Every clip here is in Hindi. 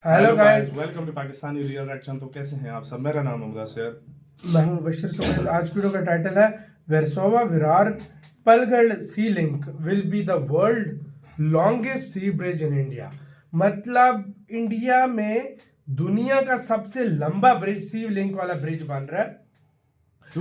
Hello guys, welcome to Pakistani real reaction. तो कैसे हैं आप सब? मेरा नाम है मुदस्सिर। मैं हूं बशीर सुमेश। आज की वीडियो का टाइटल है Versova Virar Palghar sea link will be the world longest sea bridge in India. मतलब इंडिया में दुनिया का सबसे लंबा ब्रिज, सी लिंक वाला ब्रिज बन रहा है।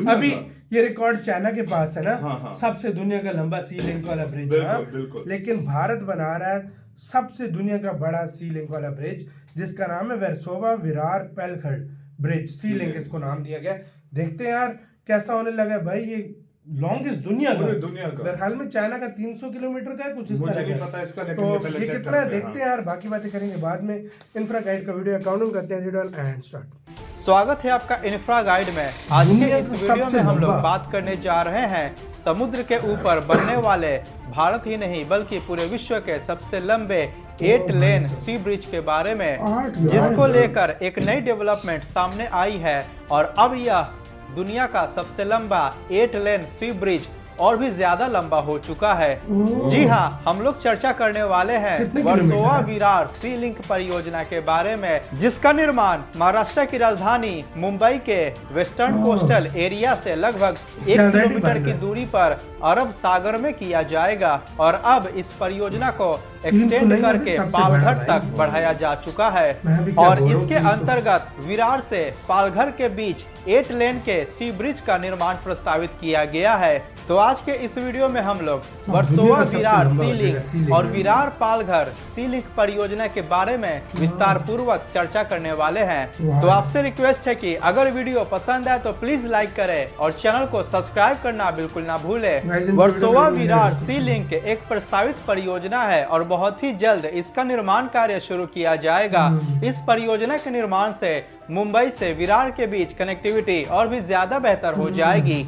अभी ये रिकॉर्ड चाइना के पास है ना। हाँ। सबसे दुनिया का लंबा सी लिंक वाला ब्रिज। बिल्कुल। लेकिन भारत बना रहा है सबसे दुनिया का बड़ा सी लिंक वाला ब्रिज, जिसका नाम है Versova Virar पलगढ़ bridge. Sea link इसको नाम दिया गया। देखते हैं यार कैसा होने लगा है भाई। ये लॉन्गेस्ट दुनिया का मेरे ख्याल में चाइना का 300 किलोमीटर का है, कुछ इस तरह का पता इसका। लेकिन तो ये कितना है देखते हैं यार। बाकी बातें करेंगे बाद में। इंफ्रा गाइड का वीडियो अकाउंट करते हैं एंड स्टार्ट। स्वागत है आपका इंफ्रा गाइड में। आज के इस वीडियो में हम लोग बात करने जा रहे हैं समुद्र के ऊपर बनने वाले भारत ही नहीं बल्कि पूरे विश्व के सबसे लंबे 8 लेन सी ब्रिज के बारे में, जिसको लेकर एक नई डेवलपमेंट सामने आई है। और अब यह दुनिया का सबसे लंबा 8 लेन सी ब्रिज और भी ज्यादा लंबा हो चुका है। जी हाँ, हम लोग चर्चा करने वाले हैं वर्सोवा विरार सी लिंक परियोजना के बारे में, जिसका निर्माण महाराष्ट्र की राजधानी मुंबई के वेस्टर्न कोस्टल एरिया से लगभग 1 किलोमीटर की दूरी पर अरब सागर में किया जाएगा। और अब इस परियोजना को एक्सटेंड करके पालघर तक बढ़ाया जा चुका है। और इसके अंतर्गत विरार से पालघर के बीच 8 लेन के सी ब्रिज का निर्माण प्रस्तावित किया गया है। तो आज के इस वीडियो में हम लोग वर्सोवा विरार सी लिंक और विरार पालघर सी लिंक परियोजना के बारे में विस्तार पूर्वक चर्चा करने वाले हैं। तो आपसे रिक्वेस्ट है कि अगर वीडियो पसंद आए तो प्लीज लाइक करें और चैनल को सब्सक्राइब करना बिल्कुल ना भूलें। वर्सोवा विरार सी लिंक एक प्रस्तावित परियोजना है और बहुत ही जल्द इसका निर्माण कार्य शुरू किया जाएगा। इस परियोजना के निर्माण से मुंबई से विरार के बीच कनेक्टिविटी और भी ज्यादा बेहतर हो जाएगी,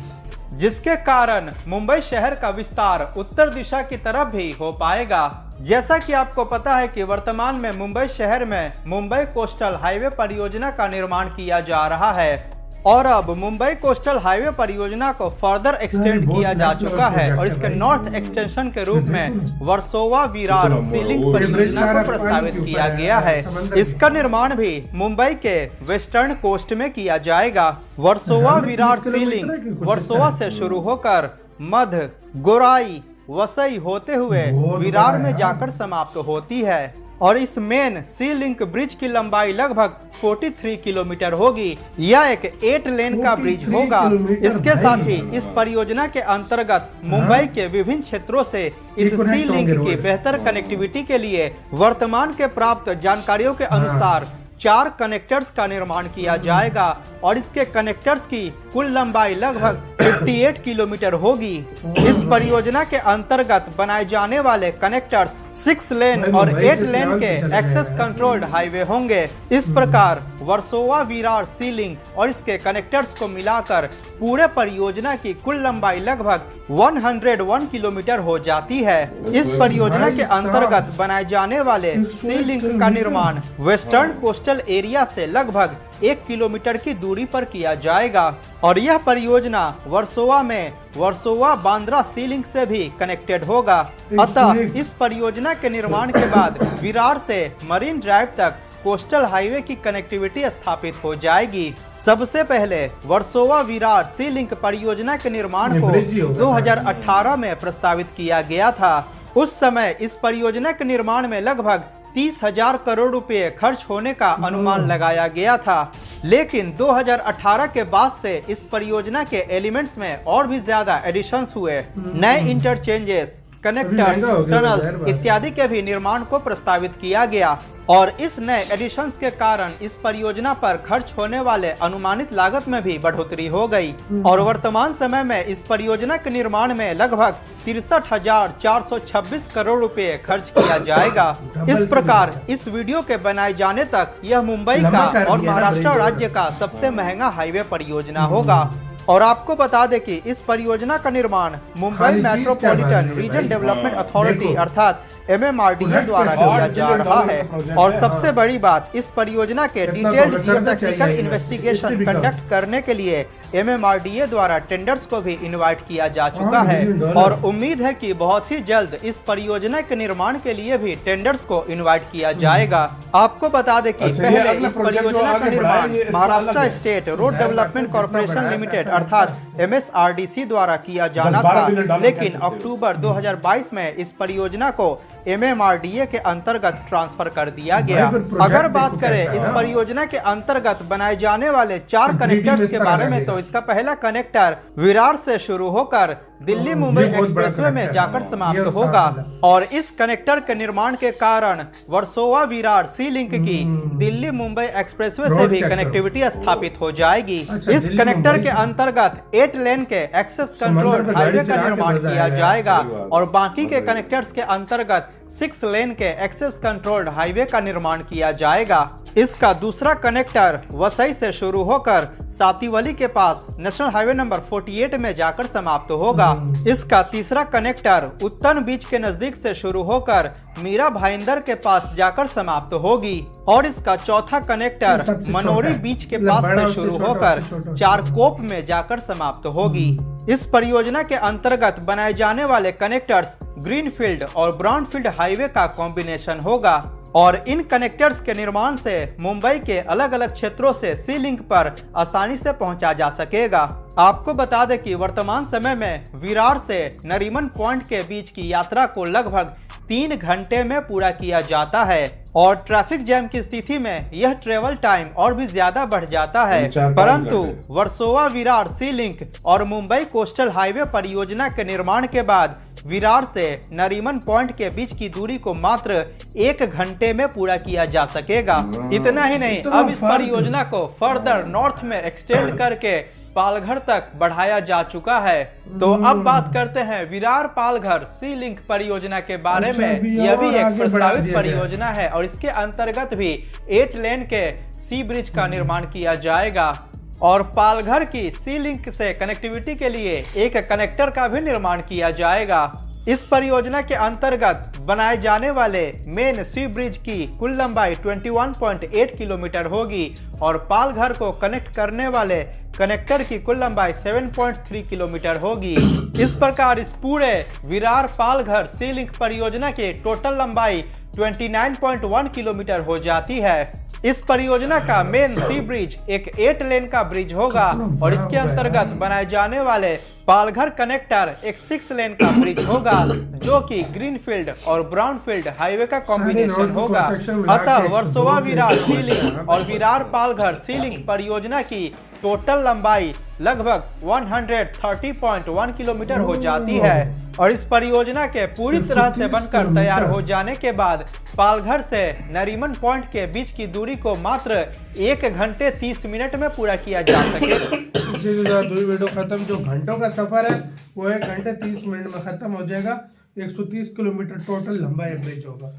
जिसके कारण मुंबई शहर का विस्तार उत्तर दिशा की तरफ भी हो पाएगा। जैसा कि आपको पता है कि वर्तमान में मुंबई शहर में मुंबई कोस्टल हाईवे परियोजना का निर्माण किया जा रहा है। और अब मुंबई कोस्टल हाईवे परियोजना को फर्दर एक्सटेंड किया जा चुका है और इसके नॉर्थ एक्सटेंशन के रूप में वर्सोवा विरार सी लिंक परियोजना को प्रस्तावित किया गया है। इसका निर्माण भी मुंबई के वेस्टर्न कोस्ट में किया जाएगा। वर्सोवा विरार सी लिंक वर्सोवा से शुरू होकर मध्य गोराई वसई होते हुए विरार में जाकर समाप्त होती है। और इस मेन सी लिंक ब्रिज की लंबाई लगभग 43 किलोमीटर होगी। यह एक 8 लेन का ब्रिज होगा। इसके साथ ही इस परियोजना के अंतर्गत मुंबई के विभिन्न क्षेत्रों से इस सी लिंक की बेहतर कनेक्टिविटी के लिए वर्तमान के प्राप्त जानकारियों के अनुसार 4 कनेक्टर्स का निर्माण किया जाएगा और इसके कनेक्टर्स की कुल लंबाई लगभग 58 किलोमीटर होगी। इस परियोजना के अंतर्गत बनाए जाने वाले कनेक्टर्स 6 लेन और 8 लेन के एक्सेस कंट्रोल्ड हाईवे होंगे। इस प्रकार वर्सोवा विरार सी लिंक और इसके कनेक्टर्स को मिलाकर पूरे परियोजना की कुल लंबाई लगभग 101 किलोमीटर हो जाती है। इस परियोजना के अंतर्गत बनाए जाने वाले सी लिंक का निर्माण वेस्टर्न कोस्टल एरिया से लगभग 1 किलोमीटर की दूरी पर किया जाएगा। और यह परियोजना वर्सोवा में वर्सोवा बांद्रा सी लिंक से भी कनेक्टेड होगा। अतः इस परियोजना के निर्माण के बाद विरार से मरीन ड्राइव तक कोस्टल हाईवे की कनेक्टिविटी स्थापित हो जाएगी। सबसे पहले वर्सोवा विरार सी लिंक परियोजना के निर्माण को 2018 में प्रस्तावित किया गया था। उस समय इस परियोजना के निर्माण में लगभग 30,000 करोड़ रुपए खर्च होने का अनुमान लगाया गया था। लेकिन 2018 के बाद से इस परियोजना के एलिमेंट्स में और भी ज्यादा एडिशंस हुए। नए इंटरचेंजेस, कनेक्टर्स, टनल्स इत्यादि के भी निर्माण को प्रस्तावित किया गया। और इस नए एडिशंस के कारण इस परियोजना पर खर्च होने वाले अनुमानित लागत में भी बढ़ोतरी हो गई। और वर्तमान समय में इस परियोजना के निर्माण में लगभग 63,426 करोड़ रुपए खर्च किया जाएगा। इस प्रकार इस वीडियो के बनाए जाने तक यह मुंबई का और महाराष्ट्र राज्य का सबसे महंगा हाईवे परियोजना होगा। और आपको बता दें कि इस परियोजना का निर्माण Mumbai metropolitan region development authority अर्थात MMRDA द्वारा किया जा रहा है। और सबसे बड़ी बात, इस परियोजना के डिटेल्ड जियोटेक्निकल इन्वेस्टिगेशन कंडक्ट करने के लिए MMRDA द्वारा टेंडर्स को भी इनवाइट किया जा चुका है और उम्मीद है कि बहुत ही जल्द इस परियोजना के निर्माण के लिए भी टेंडर्स को इनवाइट किया जाएगा। आपको बता दें कि अच्छा, ये पहले अगला इस प्रोजेक्ट जो परियोजना का आगे बढ़ाया, निर्माण ये इसका महाराष्ट्र अलग है। State road development corporation limited अर्थात MSRDC द्वारा किया जाना 10-12 था, बिलियन डॉलर लेकिन कह सकते हो। अक्टूबर 2022 में इस परियोजना को MMRDA के अंतर्गत ट्रांसफर कर दिया गया। फिर प्रोजेक्ट अगर देखो बात करें कैसा इस है। परियोजना के अंतर्गत बनाए जाने वाले 4 3D कनेक्टर्स में के इस तरह बारे में लगेगा। तो इसका पहला कनेक्टर विरार से शुरू होकर दिल्ली मुंबई ये बहुत बड़ा एक्सप्रेसवे में कनेक्टर जाकर है। समाप्त ये और होगा साथ वाला। और इस कनेक्टर के निर्माण के कारण वर्सोवा विरार सी लिंक की दिल्ली मुंबई एक्सप्रेसवे से रोड भी चेक करो। कनेक्टिविटी स्थापित हो जाएगी। अच्छा, इस दिल्ली कनेक्टर मुंबई के से। अंतर्गत 8 लेन के एक्सेस समंदर कंट्रोल पे हाईवे गाड़ी का चला के निर्माण मजा किया आएगा। जाएगा सही बात। और बाकी के मजा आएगा। कनेक्टर्स के अंतर्गत 6 लेन के एक्सेस कंट्रोल्ड हाईवे का निर्माण किया जाएगा। इसका दूसरा कनेक्टर वसई से शुरू होकर सातीवली के पास नेशनल हाईवे नंबर 48 में जाकर समाप्त होगा। इसका तीसरा कनेक्टर उत्तन बीच के नजदीक से शुरू होकर मीरा भाईंदर के पास जाकर समाप्त होगी और इसका चौथा कनेक्टर सबसे मनोरी छोटा है। बीच के मतलब पास बड़ा से उससे शुरू छोटा, होकर उससे छोटा, उससे चारकोप में जाकर समाप्त होगी। इस परियोजना के अंतर्गत बनाए जाने वाले कनेक्टर्स ग्रीनफील्ड और ब्राउनफील्ड हाईवे का कॉम्बिनेशन होगा और इन कनेक्टर्स के निर्माण से मुंबई के अलग अलग क्षेत्रों से सी लिंक पर आसानी से पहुंचा जा सकेगा। आपको बता दें कि वर्तमान समय में विरार से नरीमन पॉइंट के बीच की यात्रा को लगभग 3 घंटे में पूरा किया जाता है और ट्रैफिक जैम की स्थिति में यह ट्रेवल टाइम और भी ज्यादा बढ़ जाता है। 4-5 परंतु घंटे। वर्सोवा विरार सी लिंक और मुंबई कोस्टल हाईवे परियोजना के निर्माण के बाद विरार से नरीमन पॉइंट के बीच की दूरी को मात्र 1 घंटे में पूरा किया जा सकेगा। इतना ही नहीं, इतना अब इस फर्क। परियोजना को फर्दर नॉर्थ में एक्सटेंड करके पालघर तक बढ़ाया जा चुका है। तो अब बात करते हैं विरार पालघर सी लिंक परियोजना के बारे अच्छा, में। अभी यह भी और एक आगे बढ़ा प्रस्तावित दिया गया। परियोजना है और इसके अंतर्गत भी 8 लेन के सी ब्रिज का निर्माण किया जाएगा और पालघर की सी लिंक से कनेक्टिविटी के लिए एक कनेक्टर का भी निर्माण किया जाएगा। इस परियोजना के अंतर्गत बनाए जाने वाले मेन सी ब्रिज की कुल लंबाई 21.8 किलोमीटर होगी और पालघर को कनेक्ट करने वाले कनेक्टर की कुल लंबाई 7.3 किलोमीटर होगी। इस प्रकार इस पूरे विरार पालघर सी लिंक परियोजना की टोटल लंबाई 29.1 किलोमीटर हो जाती है। इस परियोजना का मेन सी ब्रिज एक 8 लेन का ब्रिज होगा और इसके अंतर्गत बनाए जाने वाले पालघर कनेक्टर एक 6 लेन का ब्रिज होगा जो कि ग्रीनफील्ड और ब्राउनफील्ड हाईवे का कॉम्बिनेशन रोड की होगा। construction मिला के अतः 102 वर्सोवा विरार सी लिंक किलोमीटर और विरार पालघर सी लिंक परियोजना की टोटल लंबाई लगभग 130.1 किलोमीटर हो जाती है और इस परियोजना के पूरी तरह से बनकर तैयार हो जाने के बाद पालघर से नरीमन पॉइंट के बीच की दूरी को मात्र 1 घंटे 30 मिनट में पूरा किया जा सके। इसी के साथ हुई वीडियो खत्म। जो घंटों का सफर है वो 1 घंटे 30 मिनट में खत्म हो जाएगा। 130 किलोमीटर टोटल लंबा ये ब्रिज होगा।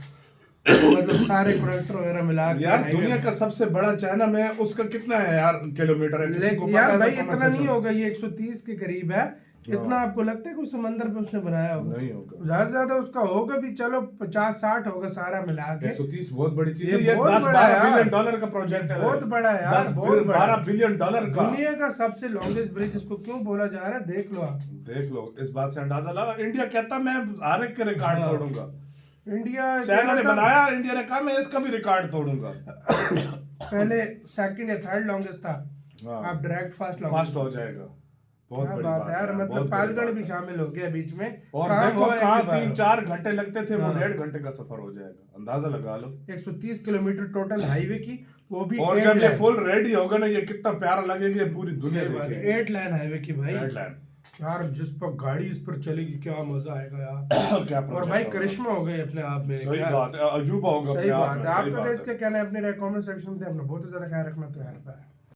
मतलब सारे कनेक्टर वगैरह मिला के यार दुनिया का सबसे बड़ा चैनल है, उसका कितना है यार किलोमीटर है? किसी को यार पता भाई है तो इतना मैसेज नहीं करो। होगा, ये 130 के करीब है। इतना आपको लगता है कोई समंदर पे उसने बनाया होगा? नहीं होगा। ज्यादा से ज्यादा उसका होगा भी, चलो 50-60 होगा सारा मिला के। 130 बहुत बड़ी चीज ये है। ये बहुत 10 बड़ा है 12 यार। बिलियन डॉलर का प्रोजेक्ट है। बहुत बड़ा है यार, 10 बहुत बड़ा। 12 बिलियन डॉलर का। दुनिया का सबसे लॉन्गेस्ट ब्रिज इसको क्यों बोला जा रहा है देख लो आप। देख लो, इस बात से अंदाजा लगा। इंडिया कहता मैं हर एक के रिकॉर्ड हाँ। तोड़ूंगा। इंडिया चाइना ने बनाया, इंडिया ने कहा मैं इसका भी रिकॉर्ड तोड़ूंगा। पहले सेकंड या थर्ड लॉन्गेस्ट था, हाँ। अब डायरेक्ट फास्ट फास्ट हो जाएगा। बहुत क्या बड़ी बात है यार, बहुत मतलब बड़ी पालगढ़ बात भी है। शामिल हो गया बीच में। और काम देखो हुआ है कहाँ कि बार। 3-4 घंटे लगते थे, वो हाँ। 1.5 घंटे का सफर हो जाएगा। अंदाजा लगा लो। 130 किलोमीटर टोटल हाईवे की, वो भी और 8 जब ये लाइन। फुल रेडी होगा ना, ये कितना प्यारा लगेगा, ये पूरी दुनिया देखेगी। 8 लाइन हाईवे की भाई। 8 लाइन यार जिस पर गाड़ी इस पर चलेगी क्या मजा आएगा यार। क्या और project भाई होगा। करिश्मा हो गई अपने आप में। सही क्या? बात है, अजूबा होगा सही अपने आप बात में, है। सही आपका बात है। इसका कहना है अपने कमेंट सेक्शन में, अपना बहुत ज्यादा ख्याल रखना तो यार।